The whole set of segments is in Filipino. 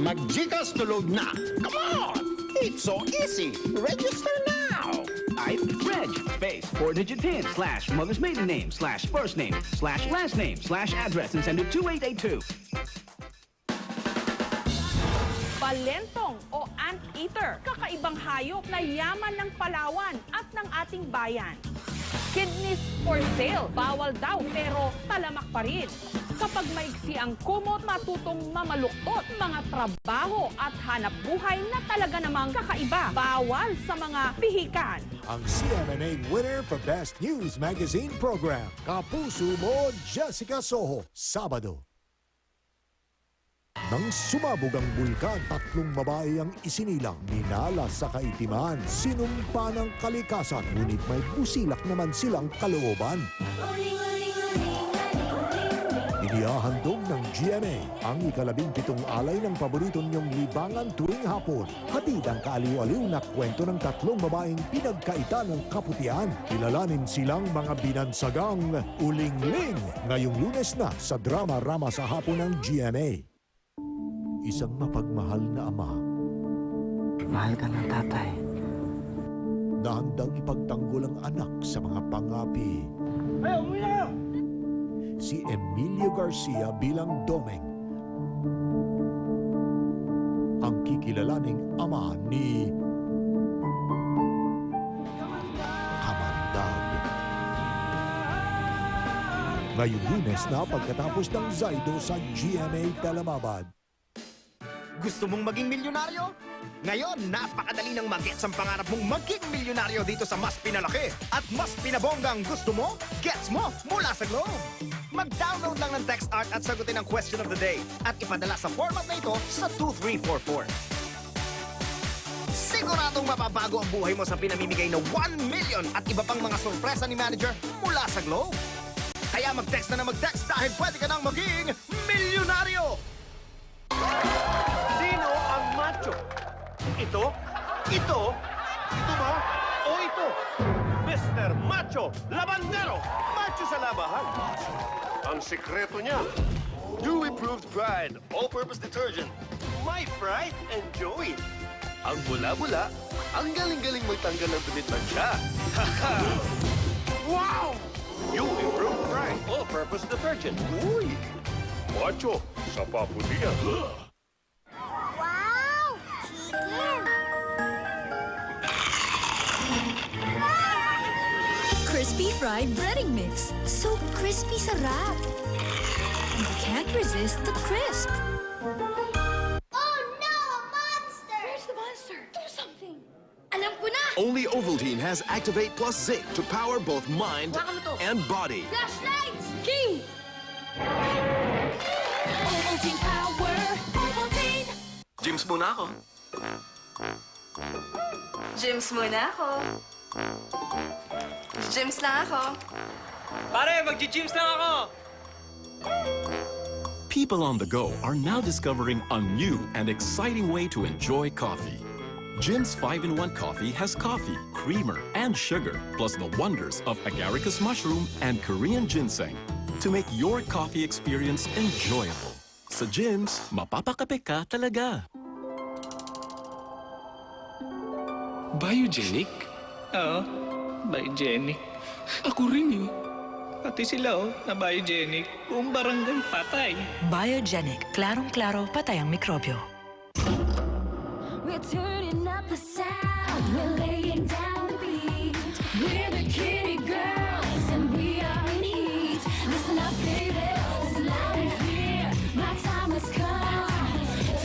Mag-GCash to load na. Come on! It's so easy. Register now. Type reg space 4-digit PIN / mother's maiden name / first name / last name / address and send it 2882. Balentong o anteater, kakaibang hayop na yaman ng Palawan at ng ating bayan. Kidneys for sale, bawal daw pero talamak pa rin. Kapag maigsi ang kumot, matutong mamaluktot, mga trabaho at hanap buhay na talaga namang kakaiba. Bawal sa mga pihikan. Ang CMNA winner for Best News Magazine Program, Kapuso Mo, Jessica Soho, Sabado. Nang sumabog ang bulkan, 3 babae ang isinilang, minala sa kaitiman, sinumpa ng kalikasan, ngunit may busilak naman silang kalooban. Inihahandog ng GMA ang ika-17 alay ng paborito niyong libangan tuwing hapon. Hatid ang kaaliw-aliw na kwento ng 3 babaeng pinagkaita ng kaputian. Kilalanin silang mga binansagang Uling-ling ngayong Lunes na sa drama-rama sa hapon ng GMA. Isang mapagmahal na ama. Mahal ka ng tatay. Na handang ipagtanggol ang anak sa mga pangapi. Hey, umuwi na! Si Emilio Garcia bilang Domeng. Ang kikilalaning ama ni Kamandag. Ngayong Lunes na pagkatapos ng Zaido sa GMA Talamabad. Gusto mong maging milyonaryo? Ngayon, napakadali ng mag-gets ang pangarap mong maging milyonaryo dito sa mas pinalaki at mas pinabonggang gusto mo, gets mo mula sa Globe. Mag-download lang ng text art at sagutin ang question of the day at ipadala sa format na ito sa 2344. Siguradong mapabago ang buhay mo sa pinamimigay na 1 million at iba pang mga sorpresa ni manager mula sa Globe. Kaya mag-text na mag-text dahil pwede ka nang maging milyonaryo! Sino ang macho? Ito? Ito? Ito ba? O ito? Mr. Macho Labandero! Macho sa labahan! Ang sikreto niya, Dewy-Proved Pride All-Purpose Detergent. My pride and joy. Ang bula-bula, ang galing-galing magtanggal ng dumit ng siya. Wow! Dewy-Proved Pride All-Purpose Detergent. Uy! Macho sa paputihan. Wow! Chicken! Crispy fried breading mix. So crispy sarap! You can't resist the crisp. Oh no! A monster! Where's the monster? Do something! Alam ko na! Only Ovaltine has Activate plus Zinc to power both mind and body. Flashlights! King! Ovaltine power. Ovaltine. Gyms muna ako. Gyms muna ako. Gyms lang ako. Pare, magji-gyms lang ako! People on the go are now discovering a new and exciting way to enjoy coffee. Jim's 5-in-1 coffee has coffee, creamer, and sugar, plus the wonders of agaricus mushroom and Korean ginseng to make your coffee experience enjoyable. Sa Jim's, mapapakape ka talaga. Biogenic? Oo, biogenic. Ako rin eh. Pati sila na biogenic. Buong barangay patay. Biogenic. Klarong-klaro, patay ang mikrobyo. We're turning up the sound. We're laying down the beat. We're the kitty girls and we are in heat. Listen up, baby. Listen loud and clear. My time has come.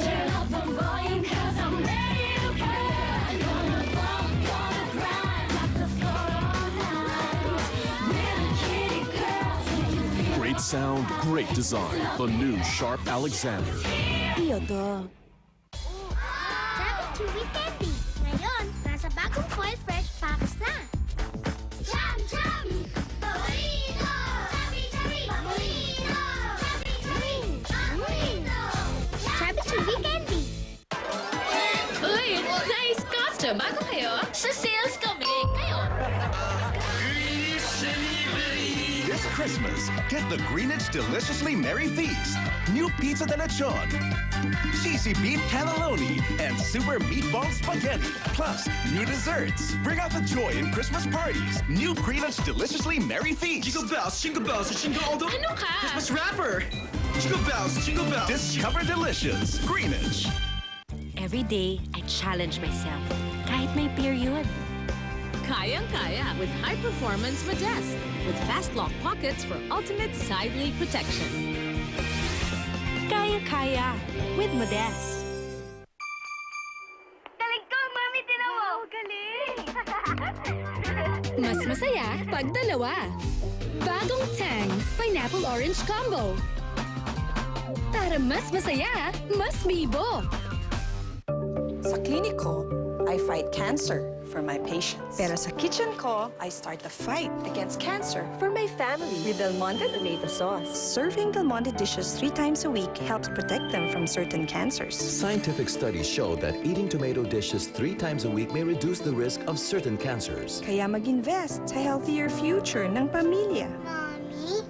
Turn up the volume 'cause I'm ready to burn. Gonna bump, gonna grind, rock the floor all night. We're the kitty girls and you feel Great sound, great design. The new Sharp Alexander. Iyoto. Rabbit Chewy Candy. Ngayon, nasa bagong Foil Fresh Packs na. Chum Chum! Paborito! Chubby Chubby! Paborito! Chubby Chubby! Paborito! Chubby Chewy Candy. Uy, nice costume. Bago kayo? Sa sales kami. Kayo. This Christmas, get the Greenwich Deliciously Merry Feast. New Pizza de Lechon. cheesy beef cannelloni, and super meatball spaghetti. Plus, new desserts. Bring out the joy in Christmas parties. New Greenwich Deliciously Merry Feast. Jingle bells, jingle all the... Ano ka? Christmas wrapper! Jingle bells, jingle bells! Discover delicious. Greenwich. Every day, I challenge myself. Kahit may period. Kayang-kaya with high-performance Modest with fast lock pockets for ultimate side leak protection. Kaya-kaya with Modest. Galing ko, Mami, tinan mo! Galing! Mas masaya pag dalawa. Bagong Tang Pineapple Orange Combo. Para mas masaya, mas bibo. Sa klinik ko, I fight cancer for my patients. Pero sa kitchen ko, I start the fight against cancer for my family with Del Monte tomato sauce. Serving Del Monte dishes 3 times a week helps protect them from certain cancers. Scientific studies show that eating tomato dishes 3 times a week may reduce the risk of certain cancers. Kaya mag-invest sa healthier future ng pamilya. Mami,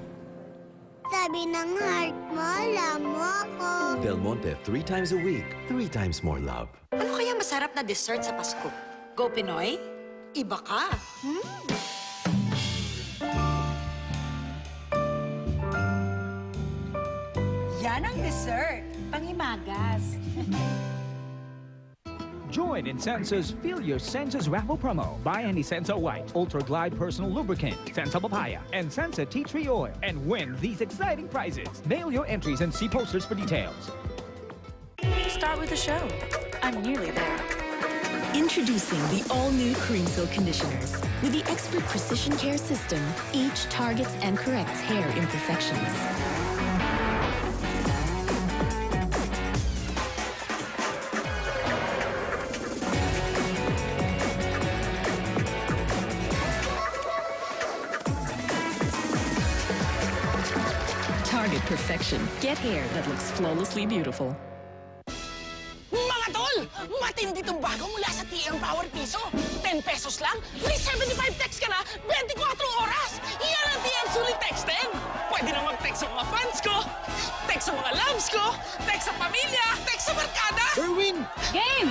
sabi ng heart mo, alam mo ako. Del Monte 3 times a week, 3 times more love. Ano kaya masarap na dessert sa Pasko? Go Pinoy? Iba ka. Yan ang dessert. Pangimagas. Join in Sensa's Feel Your Senses raffle promo. Buy any Sensa White, Ultra Glide Personal Lubricant, Sensa Papaya, and Sensa Tea Tree Oil, and win these exciting prizes. Mail your entries and see posters for details. Start with the show. I'm nearly there. Introducing the all-new Creamsil conditioners. With the expert precision care system, each targets and corrects hair imperfections. Target perfection. Get hair that looks flawlessly beautiful. Mga tol! Matindi tong bago mula sa TM Power Piso. 10 pesos lang, free 75 text ka na, 24 oras! Yan ang TM Sulit Text 10! Pwede na mag-text sa mga fans ko, text sa mga loves ko, text sa pamilya, text sa barkada! Erwin! Game!